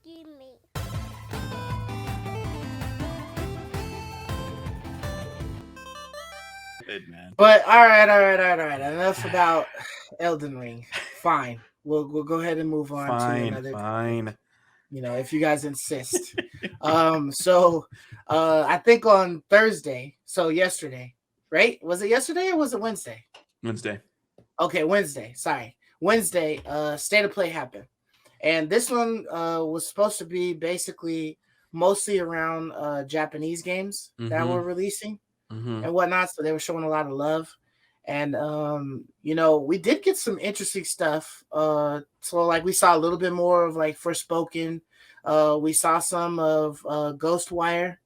me. Good, man. But all right. Enough about Elden Ring. Fine, we'll go ahead and move on to another. Fine. If you guys insist. I think on Thursday, so yesterday, right? Was it yesterday or was it Wednesday? Wednesday. Okay, Wednesday. Sorry, Wednesday. State of Play happened, and this one was supposed to be basically mostly around Japanese games that were releasing and whatnot. So they were showing a lot of love. And we did get some interesting stuff. So like we saw a little bit more of like Forspoken. We saw some of Ghostwire.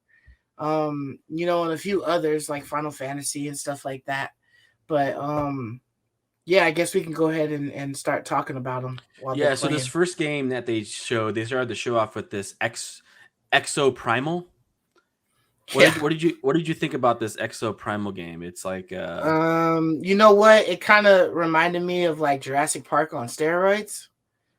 And a few others like Final Fantasy and stuff like that. But I guess we can go ahead and start talking about them. So this first game that they showed, they started to show off with this Exo Primal. What did you think about this Exo Primal game? It's like you know what? It kind of reminded me of like Jurassic Park on steroids.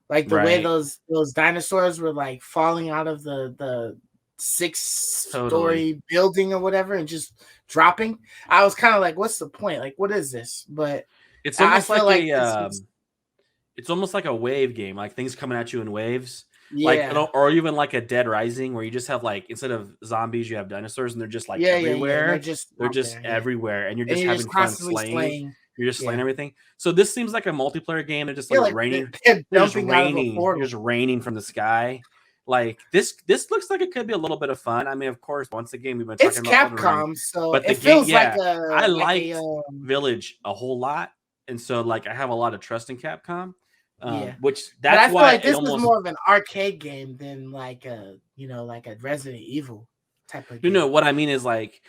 Like the way those dinosaurs were like falling out of the 6-story building or whatever and just dropping. I was kind of like, what's the point? Like, what is this? But it's almost it's almost like a wave game, like things coming at you in waves. Yeah. Like, or even like a Dead Rising where you just have like, instead of zombies, you have dinosaurs and they're just like everywhere. Yeah. They're just everywhere. And you're just having fun slaying. You're just slaying everything. So this seems like a multiplayer game. They're just like raining. You're just raining from the sky. Like this looks like it could be a little bit of fun. I mean, of course, once again, we've been talking about Capcom, so it feels like I like Village a whole lot. And so like I have a lot of trust in Capcom. Which that's I feel why like this is more of an arcade game than like a Resident Evil type of game. No, what I mean is like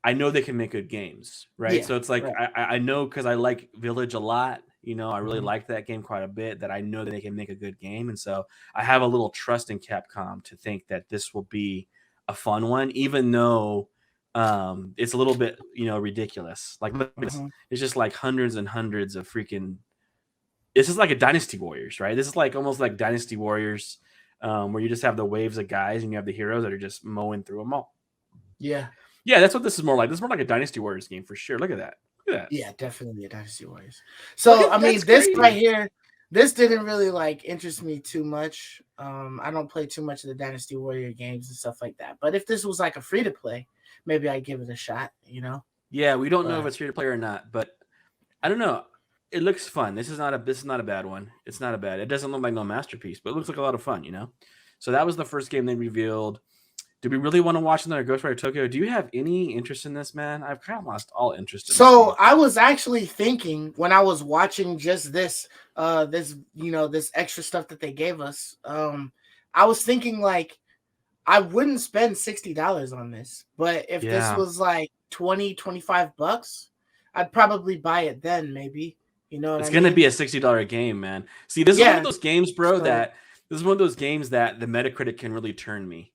I know they can make good games, right? So it's like I know because I like Village a lot. I really like that game quite a bit. That I know that they can make a good game, and so I have a little trust in Capcom to think that this will be a fun one, even though it's a little bit ridiculous. Like it's just like hundreds and hundreds of freaking. This is like a Dynasty Warriors, right? This is like almost like Dynasty Warriors, where you just have the waves of guys and you have the heroes that are just mowing through them all. Yeah, that's what this is more like. This is more like a Dynasty Warriors game for sure. Look at that. Yeah, definitely a Dynasty Warriors. So I mean, this right here, this didn't really like interest me too much. I don't play too much of the Dynasty Warrior games and stuff like that. But if this was like a free to play, maybe I'd give it a shot. Yeah, we don't know if it's free to play or not, but I don't know. It looks fun. This is not a bad one. It's not a bad. It doesn't look like no masterpiece, but it looks like a lot of fun, So that was the first game they revealed. Do we really want to watch another Ghostwire Tokyo? Do you have any interest in this, man? I've kind of lost all interest in this. I was actually thinking when I was watching just this this extra stuff that they gave us. I was thinking like I wouldn't spend $60 on this, but if this was like $20-$25, I'd probably buy it then maybe. It's going to be a $60 game, man. See, this is one of those games, bro, this is one of those games that the Metacritic can really turn me.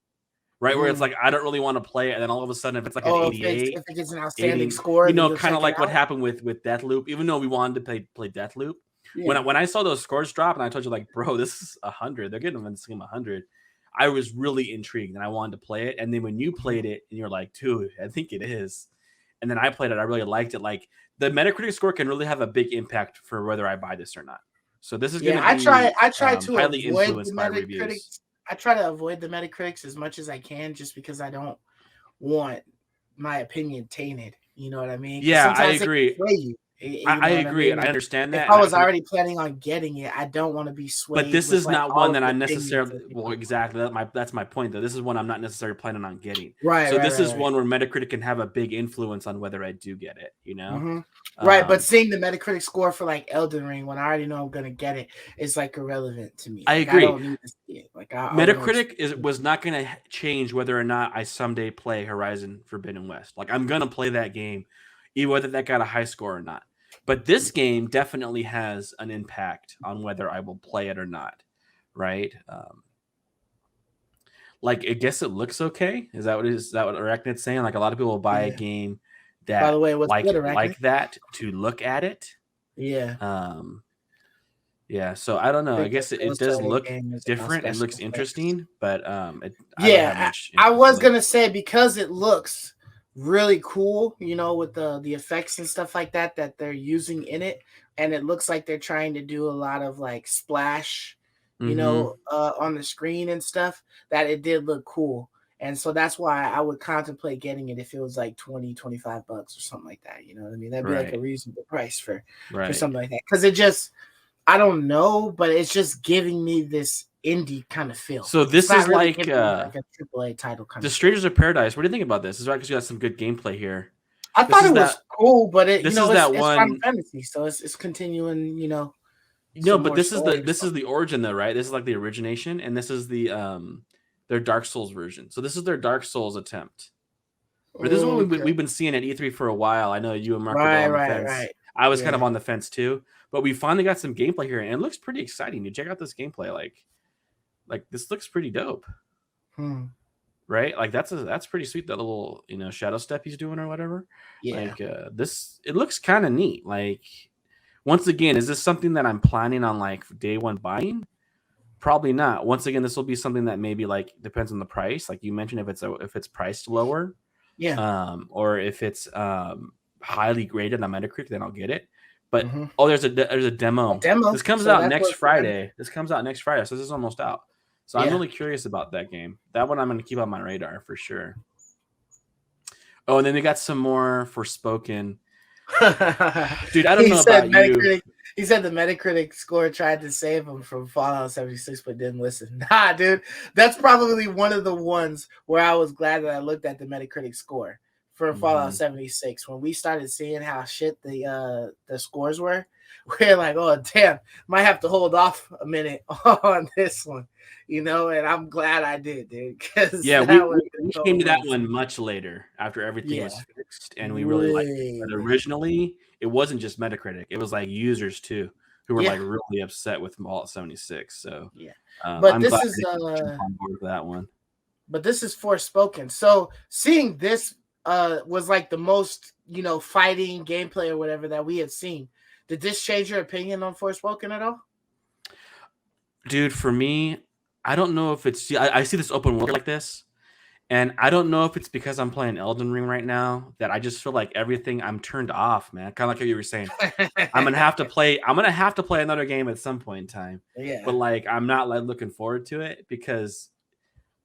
Right? Where it's like, I don't really want to play it. And then all of a sudden, if it's like an 88, if it gets an outstanding score, kind of like what happened with Deathloop, even though we wanted to play Deathloop. Yeah. When I saw those scores drop and I told you like, bro, this is 100. They're getting this game 100. I was really intrigued and I wanted to play it. And then when you played it and you're like, dude, I think it is. And then I played it. I really liked it. Like, the Metacritic score can really have a big impact for whether I buy this or not. So this is going to be I try to highly avoid influenced by reviews. I try to avoid the Metacritics as much as I can just because I don't want my opinion tainted. You know what I mean? Yeah, I agree. I agree, and I understand that. If I was already planning on getting it, I don't want to be swayed. But this is not one that I'm necessarily. Well, exactly. That's my point, though. This is one I'm not necessarily planning on getting. Right. So this is one where Metacritic can have a big influence on whether I do get it. Right. But seeing the Metacritic score for like Elden Ring when I already know I'm gonna get it is like irrelevant to me. I agree. I don't need to see it. Like Metacritic was not going to change whether or not I someday play Horizon Forbidden West. Like, I'm gonna play that game, even whether that got a high score or not. But this game definitely has an impact on whether I will play it or not, right? Like, I guess it looks okay. Is that what Arachnid's saying? Like, a lot of people will buy a game that, by the way, like that to look at it. Yeah. Yeah, so I don't know. I think the guess it does military look game is about different. It special looks effects. interesting, but I don't have Yeah, much I interest was in it. gonna say because it looks really cool, you know, with the effects and stuff like that that they're using in it, and it looks like they're trying to do a lot of like splash, you Mm-hmm. know, on the screen and stuff. That it did look cool, and so that's why I would contemplate getting it if it was like 20-25 bucks or something like that. You know what I mean? That'd be like a Right. reasonable price for Right. something like that because it just I don't know, but it's just giving me this indie kind of feel. So It's this not is really like giving me like a AAA title kind the of feel. Strangers of Paradise. What do you think about this? This is right because you got some good gameplay here. I This thought is it that. was cool, but it you This know is that it's Final one. Fantasy, so it's continuing, you know, No, some but more story. this So is the origin though, right? This is like the origination, and this is the their Dark Souls version. So this is their Dark Souls attempt. But this is what okay. we've been seeing at E3 for a while. I know you and Mark were both Right, on the right, fence. right. I was kind of Yeah. on the fence too, but we finally got some gameplay here, and it looks pretty exciting. You check out this gameplay, like this looks pretty dope, Hmm. right? Like that's pretty sweet. That little shadow step he's doing or whatever. Yeah. Like this, it looks kind of neat. Like once again, is this something that I'm planning on like day one buying? Probably not. Once again, this will be something that maybe like depends on the price. Like you mentioned, if it's priced lower, Yeah. or if it's highly graded on Metacritic, then I'll get it. But Hmm. there's a A demo. demo. This comes So out that's next what we're gonna Friday. This comes out next Friday, so this is almost out. So I'm yeah. really curious about that game. That one I'm going to keep on my radar for sure. Oh, and then they got some more Forspoken. Dude, I don't He know said about you. Metacritic. He said the Metacritic score tried to save him from Fallout 76, but didn't listen. Nah, dude, that's probably one of the ones where I was glad that I looked at the Metacritic score for Fallout Mm-hmm. 76 when we started seeing how shit the scores were. We're like, oh damn, might have to hold off a minute on this one, you know. And I'm glad I did, dude, because Yeah, that was we so came to that rough. one much later after everything Yeah, was fixed, and we really liked it. way But later. originally, it wasn't just Metacritic; it was like users too who were Yeah, like really upset with Fallout 76. So yeah. But I'm this glad is they jumped on board with that one. but this is Forspoken. So seeing this was like the most, you know, fighting gameplay or whatever that we had seen. Did this change your opinion on Forspoken at all? Dude, for me, I don't know if it's I see this open world like this, and I don't know if it's because I'm playing Elden Ring right now that I just feel like everything I'm turned off, man. Kind of like what you were saying. I'm gonna have to play. I'm gonna have to play another game at some point in time. But Yeah. like, I'm not like looking forward to it because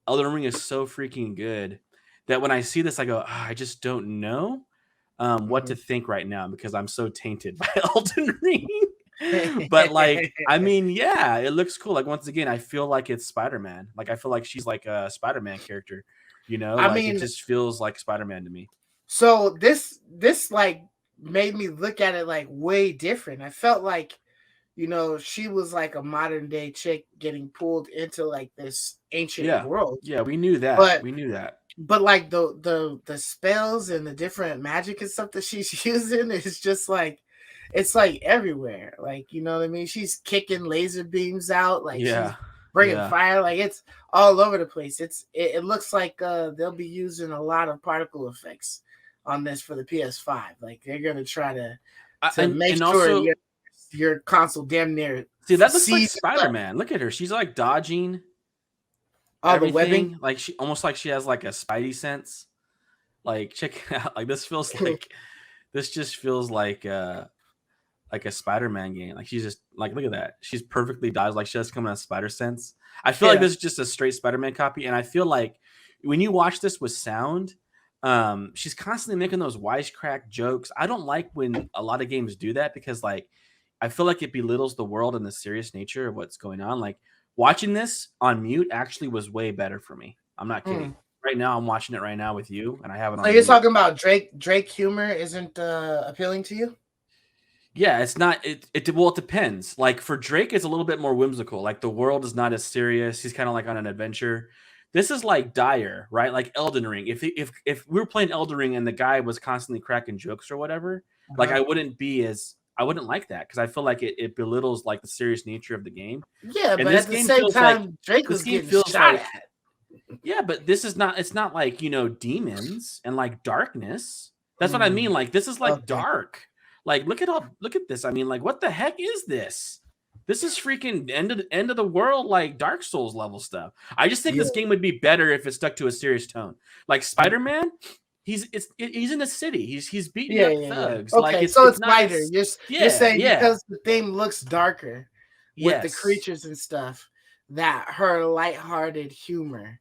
Elden Ring is so freaking good that when I see this, I go, "Ah, I just don't know what to Mhm. think right now because I'm so tainted by Elden Ring." But like, I mean, yeah, it looks cool. Like once again, I feel like it's Spider-Man. Like I feel like she's like a Spider-Man character. I Like it mean, just feels like Spider-Man to me. so this like made me look at it like way different. I felt like, you know, she was like a modern day chick getting pulled into like this ancient Yeah, world. yeah, we knew that. But We knew that. like the spells and the different magic and stuff that she's using is just like it's like everywhere. Like, you know what I mean? She's kicking laser beams out, like she's Yeah, bringing yeah. fire, like it's all over the place. It looks like they'll be using a lot of particle effects on this for the PS5. Like they're gonna try to make And sure also, your console damn near see, that looks like sees up Spider-Man. Look at her. She's like dodging all the webbing. everything. Like she almost like she has like a spidey sense. Like check it out. Like this feels like this just feels like a Spider-Man game. Like she's just like look at that. She's perfectly dodged. Like she has come in a spider sense. I feel like Yeah. this is just a straight Spider-Man copy. And I feel like when you watch this with sound, she's constantly making those wisecrack jokes. I don't like when a lot of games do that because like I feel like it belittles the world and the serious nature of what's going on. Like watching this on mute actually was way better for me. I'm not kidding. Hmm. Right now, I'm watching it right now with you, and I have it So on you're mute. talking about Drake humor isn't appealing to you? Yeah, it's not. Well, it depends. Like for Drake, it's a little bit more whimsical. Like the world is not as serious. He's kind of like on an adventure. This is like dire, right? Like Elden Ring. If we were playing Elden Ring and the guy was constantly cracking jokes or whatever, like Uh-huh. I wouldn't like that because I feel like it belittles like the serious nature of the game. Yeah, And but at the same time, Drake this was game getting feels shot like at. yeah, but this is not. It's not like demons and like darkness. That's what I mean. Mm, Like this is like okay. dark. Like look at this. I mean, like what the heck is this? This is freaking end of the world, like Dark Souls level stuff. I just think Yeah. this game would be better if it stuck to a serious tone. Like Spider-Man, he's in a city. He's beating up thugs. Like Okay, so it's not lighter. as You're saying yeah. because the theme looks darker with the Yes. creatures and stuff, that her lighthearted humor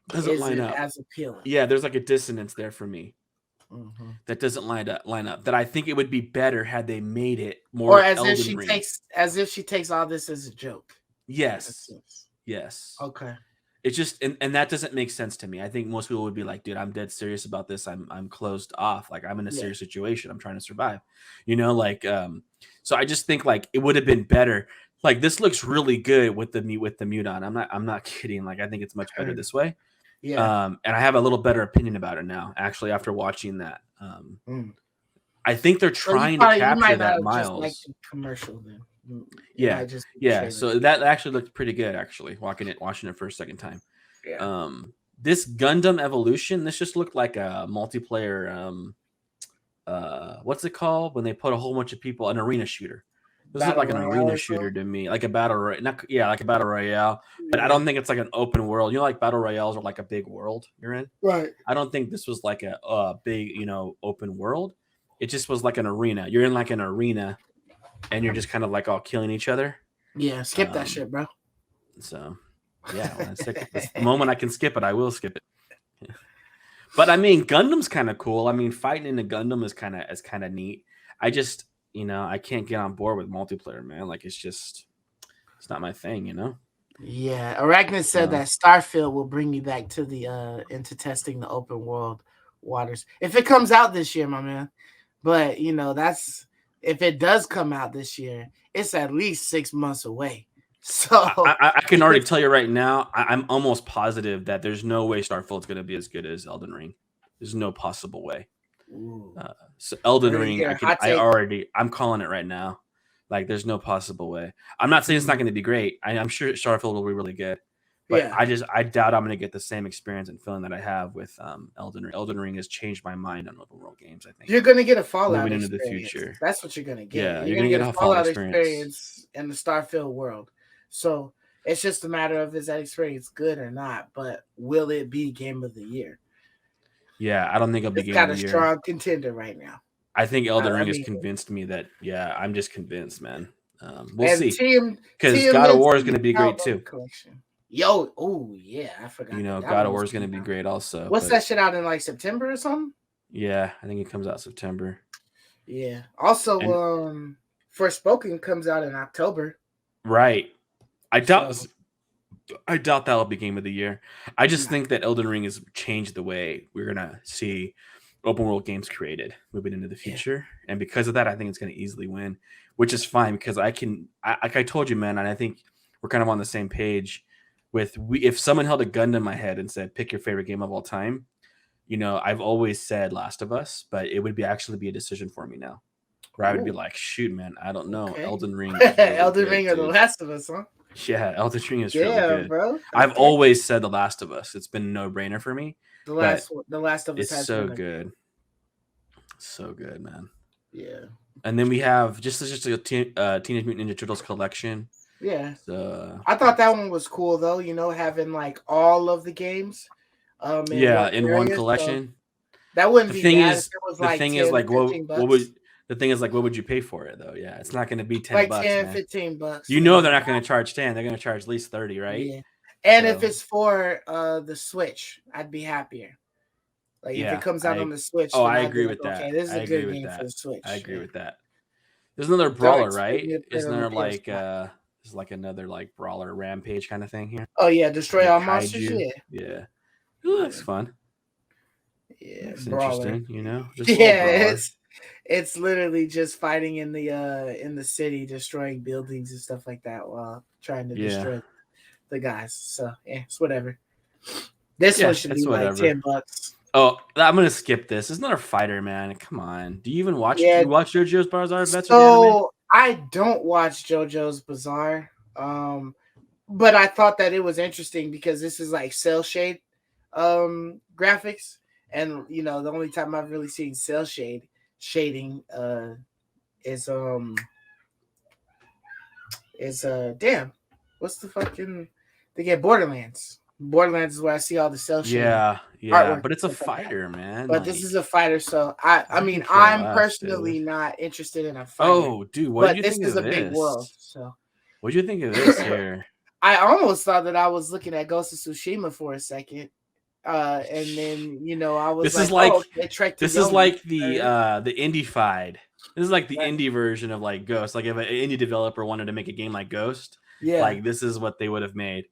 Doesn't line isn't up as appealing. Yeah, there's like a dissonance there for me. Mm-hmm. That doesn't line up. That I think it would be better had they made it more Or as Elden if she Ring. takes all this as a joke. Yes. Yes. Okay. It's just and that doesn't make sense to me. I think most people would be like, dude, I'm dead serious about this. I'm closed off. Like I'm in a serious situation. I'm trying to survive. Like so I just think like it would have been better. Like this looks really good with the mute on. I'm not kidding. Like I think it's much better this way. Yeah. And I have a little better opinion about it now, actually, after watching that. I think they're trying to capture that Miles. Just like the commercial then. Yeah. So that actually looked pretty good, actually, watching it for a second time. Yeah. This Gundam Evolution, this just looked like a multiplayer. What's it called when they put a whole bunch of people, an arena shooter? This looked like an arena shooter to me, like a battle royale. Like a battle royale. But I don't think it's like an open world. Like battle royales are like a big world you're in. Right. I don't think this was like a big, open world. It just was like an arena. You're in like an arena, and you're just kind of like all killing each other. Yeah, skip that shit, bro. So, yeah, the moment I can skip it, I will skip it. Yeah. But I mean, Gundam's kind of cool. I mean, fighting in a Gundam is kind of neat. I just, I can't get on board with multiplayer, man. Like it's not my thing, Yeah, Arachnid said that Starfield will bring you back to the into testing the open world waters if it comes out this year, my man. But that's if it does come out this year, it's at least 6 months away. So I can already tell you right now, I'm almost positive that there's no way Starfield's going to be as good as Elden Ring. There's no possible way. So Elden Ring, I'm calling it right now. Like there's no possible way. I'm not saying it's not going to be great. I'm sure Starfield will be really good. But I doubt I'm going to get the same experience and feeling that I have with Elden Ring. Elden Ring has changed my mind on open world games, I think. You're going to get a Fallout moving into experience. The future. That's what you're going to get. Yeah, you're going to get a Fallout experience in the Starfield world. So it's just a matter of is that experience good or not, but will it be game of the year? Yeah, I don't think it'll be game of the year. It's got a strong contender right now. I think Elden Ring has convinced me that, I'm just convinced, man. We'll see. Because God of War is going to be great too. Yo, oh yeah, I forgot. God of War is going to be great also. What's that shit out in like September or something? Yeah, I think it comes out September. Yeah. Also, Forspoken comes out in October. Right. I doubt that'll be game of the year. I just think that Elden Ring has changed the way we're gonna see open world games created moving into the future, and because of that, I think it's gonna easily win, which is fine because like I told you, man, and I think we're kind of on the same page. If someone held a gun to my head and said, "Pick your favorite game of all time," I've always said Last of Us, but it would actually be a decision for me now, where I would be like, "Shoot, man, I don't know, Elden Ring, really Elden Ring or The Last of Us, huh?" Yeah, Elden Ring is really good, bro. Okay. I've always said The Last of Us. It's been a no-brainer for me. The Last of Us is so good, so good, man. Yeah. And then we have just a Teenage Mutant Ninja Turtles collection. Yeah. I thought that one was cool though. having like all of the games. In one collection. So that wouldn't be bad. The thing is, what would you pay for it though? Yeah, it's not going to be $10. Like $10, $15. They're not going to charge 10. They're going to charge at least 30, right? Yeah. And if it's for the Switch, I'd be happier. Like if it comes out on the Switch. Oh, I agree with that. Okay, this is a good game for the Switch. I agree with that. There's another brawler, right? Isn't there like there's like another like brawler rampage kind of thing here? Oh yeah, destroy all monsters. Yeah. It looks fun. Yeah, it's interesting, it's literally just fighting in the city, destroying buildings and stuff like that while trying to destroy the guys. So it's whatever. This one should be like $10. Oh, I'm gonna skip this. It's another fighter, man. Come on. Do you even watch? Do you watch JoJo's Bizarre Adventure? So I don't watch JoJo's Bizarre, but I thought that it was interesting because this is like cell shade graphics, and the only time I've really seen cell shading is is damn, what's the fucking they get Borderlands. Borderlands is where I see all the cell shading. Yeah, but it's a fighter, man. But this is a fighter, so I mean, I'm personally not interested in a fighter. Oh, dude, what did you think of this? This is a big world, so. What do you think of this here? I almost thought that I was looking at Ghost of Tsushima for a second, and then I was this is like the indie-fied. This is like the indie version of like Ghost. Like if an indie developer wanted to make a game like Ghost, like this is what they would have made.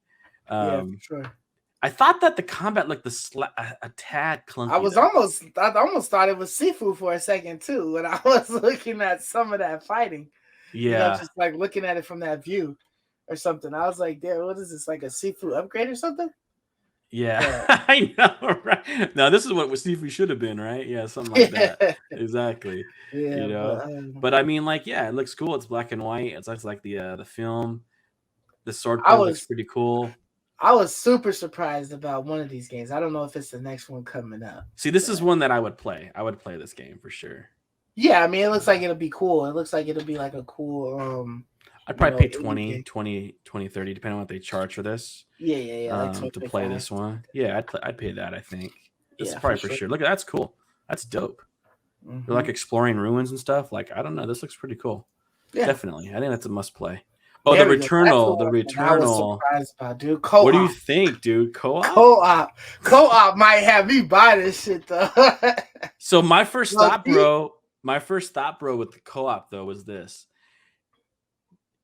Yeah, for sure. I thought that the combat looked a tad clunky. I almost thought it was Sifu for a second too when I was looking at some of that fighting. Yeah, just like looking at it from that view or something. I was like, "Damn, what is this? Like a Sifu upgrade or something?" Yeah, I know, right? Now this is what Sifu should have been, right? Yeah, something like that. Exactly. Yeah, but I mean, like, yeah, it looks cool. It's black and white. It looks like the film. The sword play looks pretty cool. I was super surprised about one of these games. I don't know if it's the next one coming up. See, this is one that I would play. I would play this game for sure. Yeah, I mean, it looks like it'll be cool. It looks like it'll be like a cool. I'd probably pay 20, 30, depending on what they charge for this. Yeah. To play this one. Yeah, I'd pay that, I think. This is probably for sure. Look, that's cool. That's dope. You're like exploring ruins and stuff. Like, I don't know. This looks pretty cool. Yeah. Definitely. I think that's a must play. Oh, the Returnal. The Returnal. I was surprised about, dude. Co-op. What do you think, dude? Co-op might have me buy this shit though. So my first thought, bro, with the co-op though was this: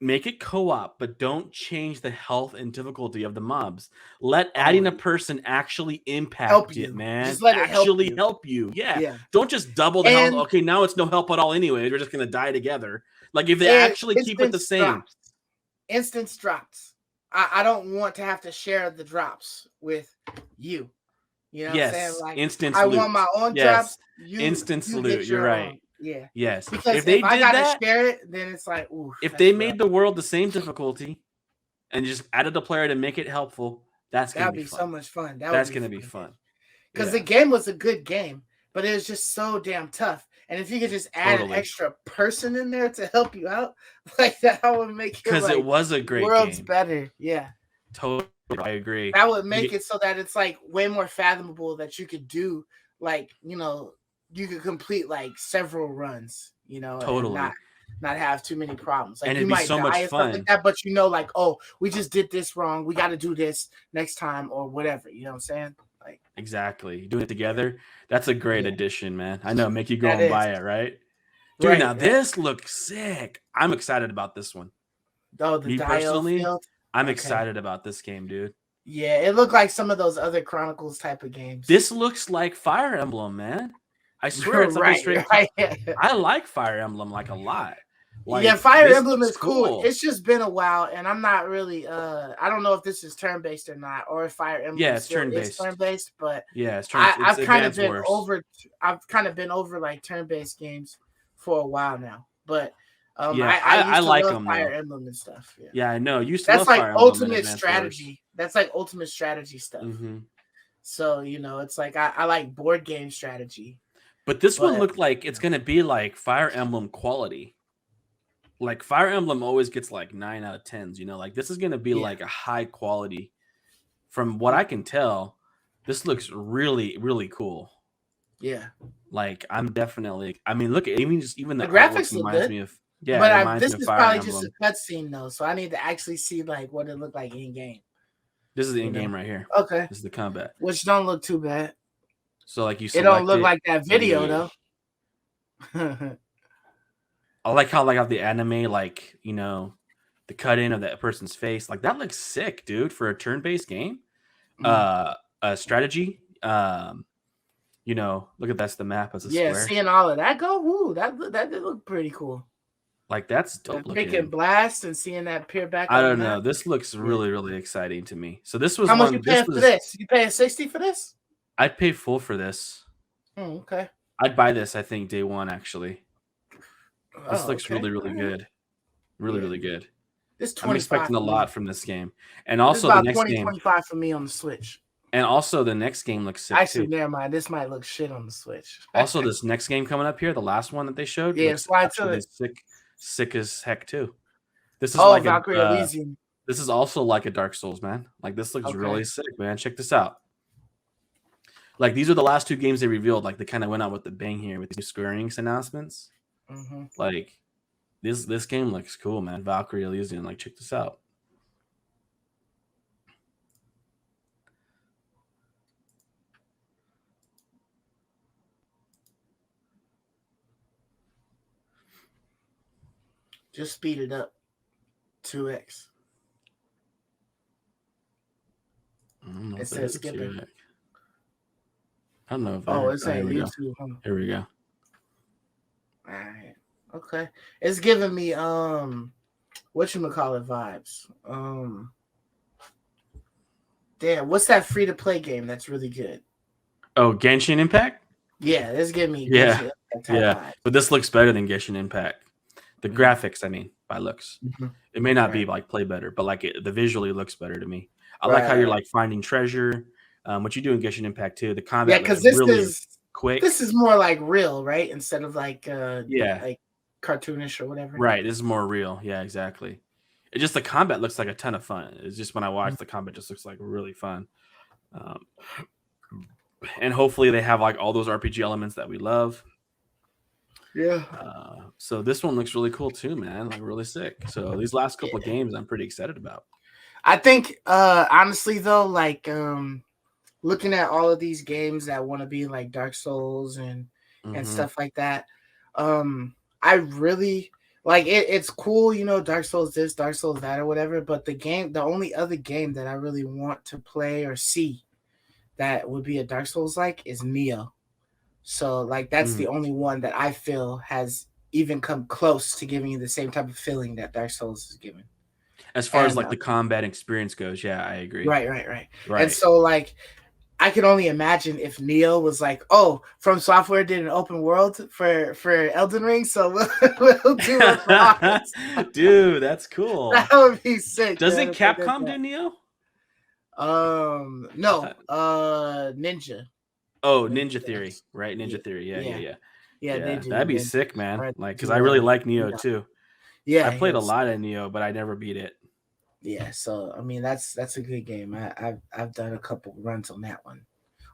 make it co-op, but don't change the health and difficulty of the mobs. Let adding a person actually impact it, man. Just let it help you. Yeah. Don't just double the health. Okay, now it's no help at all anyway. We're just gonna die together. Like if they actually keep it the same. Instance drops. I don't want to have to share the drops with you. You know what I'm saying? Like instance I loot. Want my own drops. Instance loot. You're right. Yeah. Yes. Because if I gotta share it, then it's like, ooh. If they made the world the same difficulty and just added a player to make it helpful, that'd be so much fun. That's gonna be fun. Because the game was a good game, but it was just so damn tough. And if you could just add an extra person in there to help you out, like that would make it because it was a great world's game. Better. Yeah. Totally. I agree. That would make it so that it's like way more fathomable that you could do like, you could complete like several runs, totally. And not have too many problems. Like and you might so die much fun. Like that, but like, oh, we just did this wrong. We got to do this next time or whatever. You know what I'm saying? Like exactly. Doing it together. That's a great addition, man. I know. Make you go and buy it, right? Dude, now this looks sick. I'm excited about this one. Oh, the personally, field? I'm excited about this game, dude. Yeah, it looked like some of those other Chronicles type of games. This looks like Fire Emblem, man. I swear it's like straight. I like Fire Emblem like a lot. Like, Fire Emblem is cool. It's just been a while, and I'm not really. I don't know if this is turn based or not, or if Fire Emblem it's turn based. Turn based, but it's I've kind of been over. I've kind of been over like turn based games for a while now, but I like them. Fire Emblem and stuff. Yeah, I know. That's like ultimate strategy. That's like ultimate strategy stuff. Mm-hmm. So it's like I like board game strategy. But this one looked like it's gonna be like Fire Emblem quality. Like Fire Emblem always gets like 9 out of 10s, like this is gonna be like a high quality. From what I can tell, this looks really, really cool. Yeah. Like I'm definitely. I mean, look at even the graphics look good. Me of but this is probably just a cutscene though, so I need to actually see like what it looked like in game. This is the in game right here. Okay. This is the combat, which don't look too bad. So like you, it don't look like that video though. I like how the anime, like the cut in of that person's face, like that looks sick, dude, for a turn-based game. A strategy. Look at that's the map as a square. Seeing all of that go, ooh, that did look pretty cool. Like that's dope looking. Freaking blast and seeing that peer back. I don't know. This looks really, really exciting to me. So this was how much you paying for this? You paying $60 for this? I'd pay full for this. Okay. I'd buy this. I think day one actually. This looks really, really good. Really, really good. I'm expecting a lot from this game, and also the next game. 25 for me on the Switch. And also the next game looks sick. Actually, never mind. This might look shit on the Switch. Also, this next game coming up here, the last one that they showed, it's sick as heck too. This is like Valkyrie Elysium. This is also like a Dark Souls, man. Like this looks really sick, man. Check this out. Like these are the last 2 games they revealed. Like they kind of went out with the bang here with these Square Enix announcements. Like this game looks cool, man. Valkyrie Elysium. Like check this out. Just speed it up 2x. It says skipping. I don't know. It's saying YouTube. Here we go. All right. Okay. It's giving me whatchamacallit vibes. Damn, what's that free to play game that's really good? Oh, Genshin Impact? Yeah, it's giving me Genshin Impact. But this looks better than Genshin Impact. The graphics, I mean, by looks. It may not be like play better, but like the visually looks better to me. I like how you're like finding treasure. What you do in Genshin Impact too. The combat because this really is quick. This is more like real, right? Instead of like like cartoonish or whatever. Right. This is more real. Yeah, exactly. It just the combat looks like a ton of fun. It's just when I watch the combat, just looks like really fun. And hopefully they have like all those RPG elements that we love. Yeah. So this one looks really cool too, man. Like really sick. So these last couple of games, I'm pretty excited about. I think honestly though, like looking at all of these games that want to be like Dark Souls and stuff like that, I really like it. It's cool, you know, Dark Souls this, Dark Souls that, or whatever. But the only other game that I really want to play or see that would be a Dark Souls like is Neo. So like that's the only one that I feel has even come close to giving you the same type of feeling that Dark Souls is giving. As far as like the combat experience goes, yeah, I agree. Right. And so like I can only imagine if Neo was like, oh, From Software did an open world for Elden Ring, so we'll do it for Oculus. Dude, that's cool. That would be sick. Doesn't Capcom do Neo? No. Ninja. Oh, Ninja Theory, right? Ninja Theory, yeah. That'd be sick, man. Right. Like, because I really like Neo too. Yeah, I played a lot of Neo, but I never beat it. Yeah, so I mean that's a good game. I've done a couple runs on that one,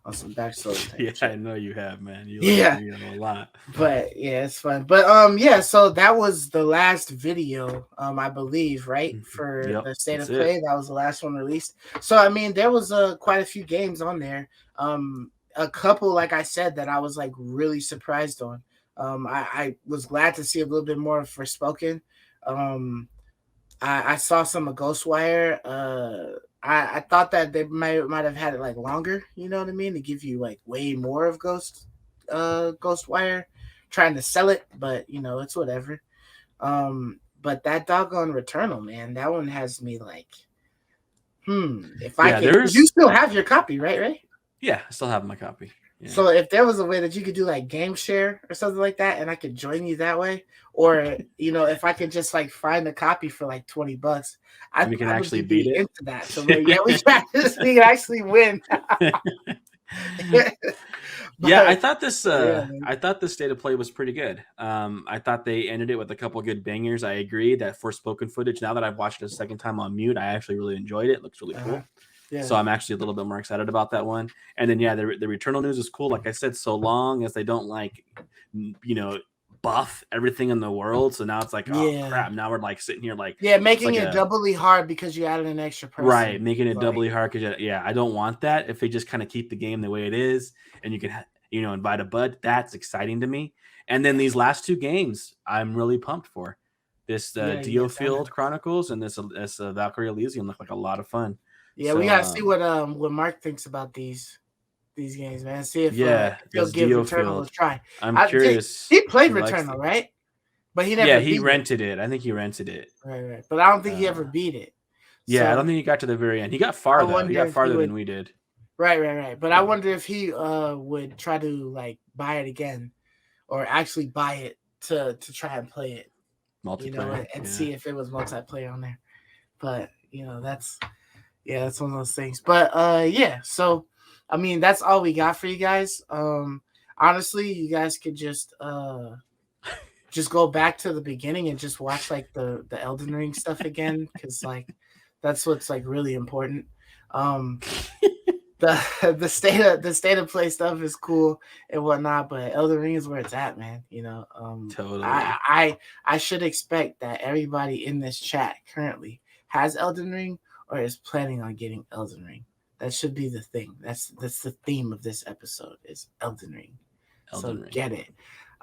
on some Dark Souls. Yeah, I know you have, man. You like Neo a lot. But yeah, it's fun. But yeah, so that was the last video, I believe, right? For the State of Play. That was the last one released. So I mean, there was quite a few games on there. A couple, like I said, that I was like really surprised on. I was glad to see a little bit more of Forspoken. I saw some of Ghostwire. I thought that they might have had it like longer, you know what I mean, to give you like way more of Ghostwire, trying to sell it, but you know, it's whatever. But that doggone Returnal, man, that one has me like, if I can, you still have your copy, right? Yeah, I still have my copy. Yeah. So if there was a way that you could do like game share or something like that, and I could join you that way, or you know, if I could just like find a copy for like $20, we can actually beat it into that. So like, yeah, we can actually win. Yeah, I thought this State of Play was pretty good. I thought they ended it with a couple good bangers. I agree that Forspoken footage, now that I've watched it a second time on mute, I actually really enjoyed it. It looks really cool. Yeah. So I'm actually a little bit more excited about that one. And then, yeah, the Returnal news is cool. Like I said, so long as they don't like, you know, buff everything in the world. So now it's like, oh crap. Now we're like sitting here like, making it doubly hard because you added an extra person. Right. Making it doubly hard. Cause I don't want that. If they just kind of keep the game the way it is and you can, you know, invite a bud, that's exciting to me. And then these last 2 games I'm really pumped for. This Diofield Chronicles and this Valkyrie Elysium look like a lot of fun. Yeah, so, we gotta see what Mark thinks about these games, man. See if he'll give Returnal a try. I'm curious. He played Returnal, right? But he never. Yeah, he rented it. I think he rented it. Right. But I don't think he ever beat it. Yeah, so, I don't think he got to the very end. He got far though. He got farther than we did. Right. But I wonder if he would try to like buy it again, or actually buy it to try and play it, multiplayer, you know, and see if it was multiplayer on there. But you know, that's one of those things. But so I mean, that's all we got for you guys. Honestly, you guys could just just go back to the beginning and just watch like the Elden Ring stuff again, because like that's what's like really important. The state of play stuff is cool and whatnot, but Elden Ring is where it's at, man. Totally. I should expect that everybody in this chat currently has Elden Ring or is planning on getting Elden Ring. That should be the thing. That's the theme of this episode is Elden Ring. Ring. Get it.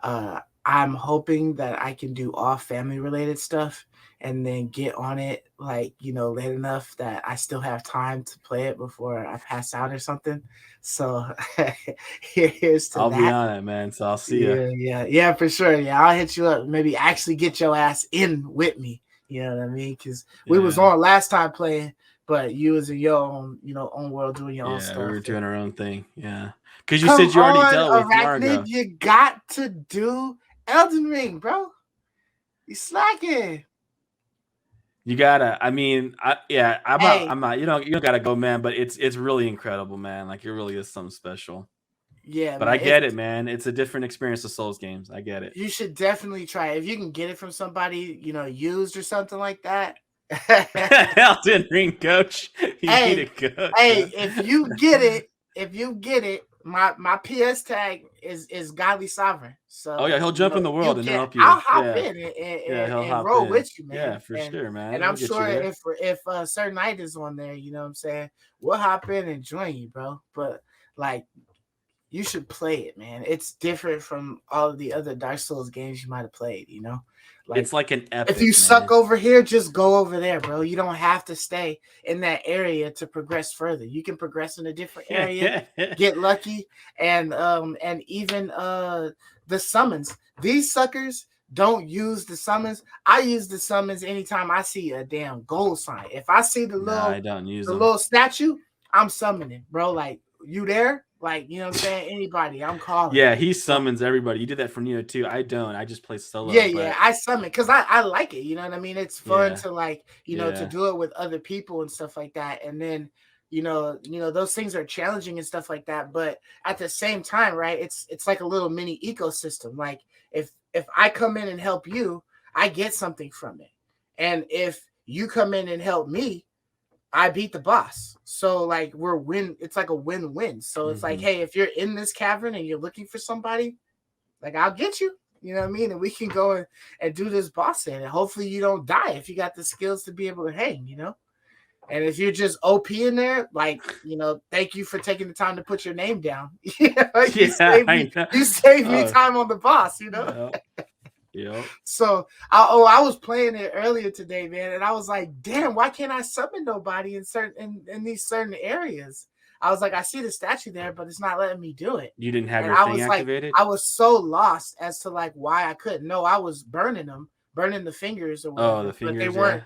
I'm hoping that I can do all family related stuff and then get on it like, late enough that I still have time to play it before I pass out or something. So here's to I'll that. be on it, man. So I'll see you. Yeah, for sure. Yeah, I'll hit you up. Maybe actually get your ass in with me. You know what I mean? Because we was on last time playing, but you was in your own, own world doing your own stuff. Yeah, we were doing our own thing. Yeah. Because you said you already dealt with Margo. You got to do Elden Ring, bro. You slacking. You gotta. I mean, I'm not. You don't gotta go, man. But it's really incredible, man. Like it really is something special. Yeah, but man, I get it, man. It's a different experience of Souls games. I get it. You should definitely try it. If you can get it from somebody, used or something like that. Elden Ring, coach. You need a coach. Hey, if you get it, my PS tag is Godly Sovereign. So he'll jump in the world and help you. I'll hop in and roll with you, man. Yeah, for sure, man. And I'm sure if Sir Knight is on there, you know what I'm saying, we'll hop in and join you, bro. But like, you should play it, man. It's different from all of the other Dark Souls games you might have played, Like, it's like an epic. If you suck over here, just go over there, bro. You don't have to stay in that area to progress further. You can progress in a different area, get lucky, and even the summons. These suckers don't use the summons. I use the summons anytime I see a damn gold sign. If I see the little statue, I'm summoning, bro. Like, you there? Like, you know what I'm saying? Anybody, I'm calling. Yeah, he summons everybody. You did that for Neo too. I don't. I just play solo. Yeah, I summon because I like it. You know what I mean? It's fun to like, to do it with other people and stuff like that. And then, those things are challenging and stuff like that. But at the same time, right? It's like a little mini ecosystem. Like if I come in and help you, I get something from it. And if you come in and help me, I beat the boss. So like it's like a win-win. So it's like, hey, if you're in this cavern and you're looking for somebody, like I'll get you, you know what I mean? And we can go and do this boss in. And hopefully you don't die if you got the skills to be able to hang, And if you're just OP in there, like, thank you for taking the time to put your name down. You saved me time on the boss, Yep. So I was playing it earlier today, man, and I was like, damn, why can't I summon nobody in these certain areas? I was like, I see the statue there, but it's not letting me do it. You didn't have your thing activated? I was so lost as to like why I couldn't. No, I was burning the fingers or whatever. Oh, the fingers. But they weren't.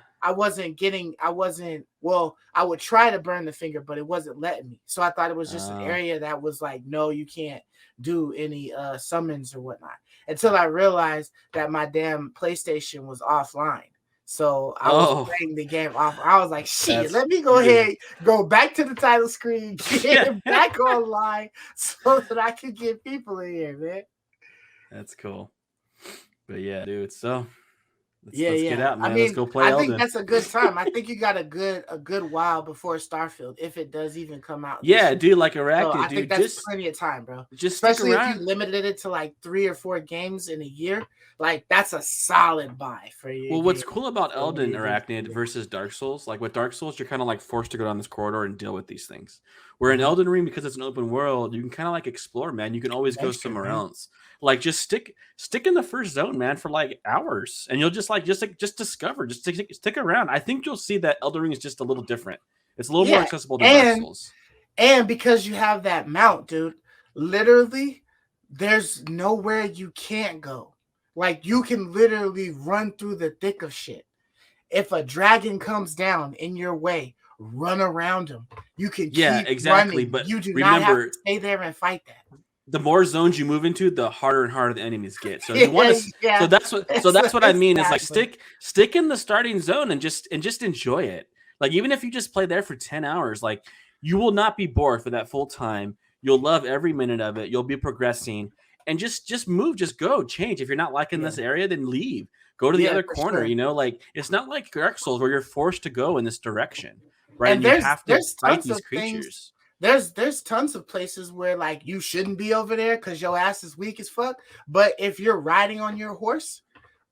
I would try to burn the finger, but it wasn't letting me. So I thought it was just an area that was like, no, you can't do any summons or whatnot. Until I realized that my damn PlayStation was offline. So I was playing the game off. I was like, shit, let me go ahead, go back to the title screen, get back online so that I could get people in here, man. That's cool. But yeah, dude, so let's get out, man. Let's go play Elden. I think that's a good time. I think you got a good while before Starfield, if it does even come out. Yeah, dude, like Arachnid, I think that's plenty of time, bro. Especially if you limited it to like 3 or 4 games in a year. Like, that's a solid buy for you. Well, what's cool about Elden, Arachnid, versus Dark Souls, like with Dark Souls, you're kind of like forced to go down this corridor and deal with these things. Where in Elden Ring, because it's an open world, you can kind of like explore, man. You can always go somewhere else. Like, just stick in the first zone, man, for like hours, and you'll just discover, just stick around. I think you'll see that Elden Ring is just a little different. It's a little more accessible to Dark Souls. And because you have that mount, dude, literally, there's nowhere you can't go. Like, you can literally run through the thick of shit. If a dragon comes down in your way, run around him. You can keep exactly. running. But you do not have to stay there and fight that. The more zones you move into, the harder and harder the enemies get. So you want to. So that's what I mean. Is like stick in the starting zone and just enjoy it. Like, even if you just play there for 10 hours, like, you will not be bored for that full time. You'll love every minute of it. You'll be progressing. and just move, just go, change. If you're not liking this area, then leave. Go to the other corner. Sure. You know, like it's not like Dark Souls where you're forced to go in this direction, right? And you have to fight these creatures. There's tons of places where like you shouldn't be over there because your ass is weak as fuck. But if you're riding on your horse,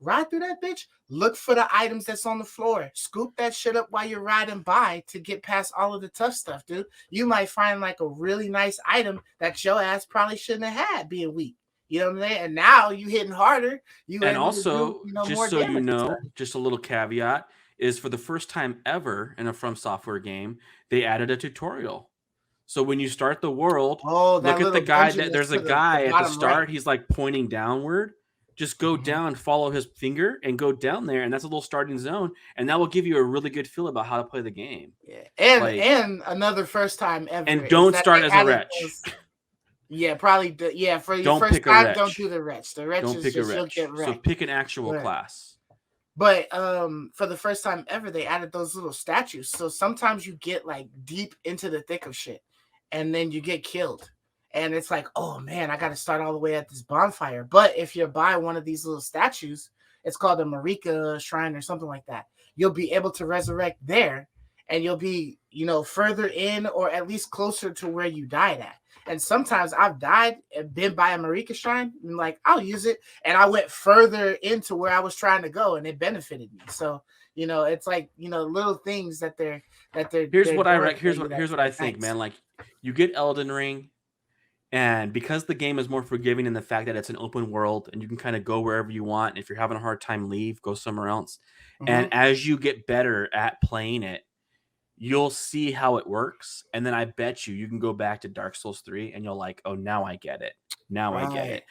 ride through that bitch. Look for the items that's on the floor. Scoop that shit up while you're riding by to get past all of the tough stuff, dude. You might find like a really nice item that your ass probably shouldn't have had being weak. You know what I'm saying? And now you hitting harder. And also, just so you know, just a little caveat is for the first time ever in a From Software game, they added a tutorial. So when you start the world, look at the guy. There's a guy at the start. Right. He's like pointing downward. Just go down, follow his finger, and go down there, and that's a little starting zone, and that will give you a really good feel about how to play the game. Yeah, and another first time ever. And don't start as a wretch. Yeah, probably. Yeah, for your first time, don't do the wretch. The wretch is just you'll get wrecked. So pick an actual class. But for the first time ever, they added those little statues. So sometimes you get like deep into the thick of shit, and then you get killed. And it's like, oh man, I got to start all the way at this bonfire. But if you buy one of these little statues, it's called a Marika shrine or something like that. You'll be able to resurrect there, and you'll be, further in or at least closer to where you died at. And sometimes I've died and been by a Marika shrine, and like I'll use it, and I went further into where I was trying to go, and it benefited me. So it's like little things that they're. Here's what I think, man. Like you get Elden Ring. And because the game is more forgiving in the fact that it's an open world and you can kind of go wherever you want. If you're having a hard time, leave, go somewhere else. Mm-hmm. And as you get better at playing it, you'll see how it works. And then I bet you can go back to Dark Souls 3 and you'll like, oh, now I get it. Now I get it.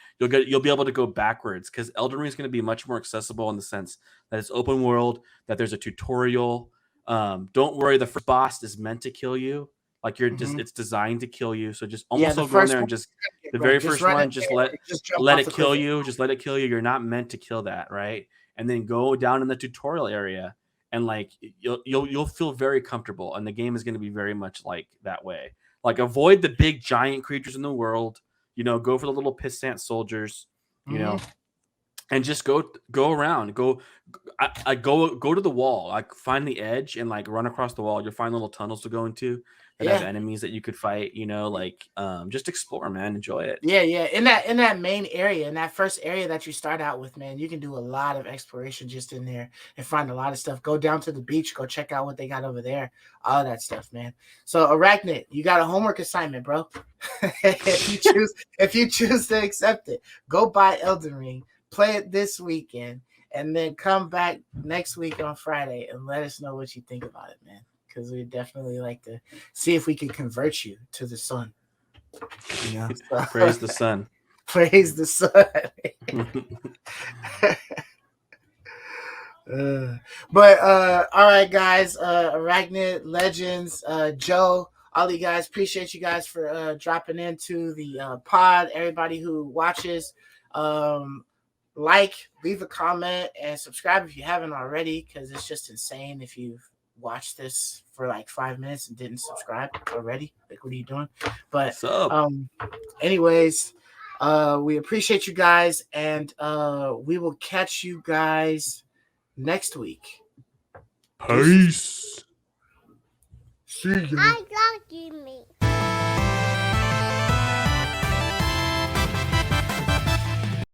You'll be able to go backwards because Elden Ring is going to be much more accessible in the sense that it's open world, that there's a tutorial. Don't worry, the first boss is meant to kill you. Like it's designed to kill you. So just almost go in there and just the very first one, just let it kill you. Just let it kill you. You're not meant to kill that, right? And then go down in the tutorial area, and like you'll feel very comfortable. And the game is going to be very much like that way. Like avoid the big giant creatures in the world. Go for the little pissant soldiers. And just go around. Go to the wall. Like find the edge and like run across the wall. You'll find little tunnels to go into. Have enemies that you could fight, just explore, man. Enjoy it. Yeah. In that main area, in that first area that you start out with, man, you can do a lot of exploration just in there and find a lot of stuff. Go down to the beach, go check out what they got over there, all that stuff, man. So Arachnid, you got a homework assignment, bro. if you choose to accept it, go buy Elden Ring, play it this weekend, and then come back next week on Friday and let us know what you think about it, man. Because we definitely like to see if we can convert you to the sun. Praise the sun. Praise the sun. All right, guys. Arachnid, Legends, Joe, all you guys, appreciate you guys for dropping into the pod. Everybody who watches, leave a comment, and subscribe if you haven't already, because it's just insane if you've watched this for like 5 minutes and didn't subscribe already. Like, what are you doing? But anyways, we appreciate you guys, and we will catch you guys next week. Peace. See you. I love you, me.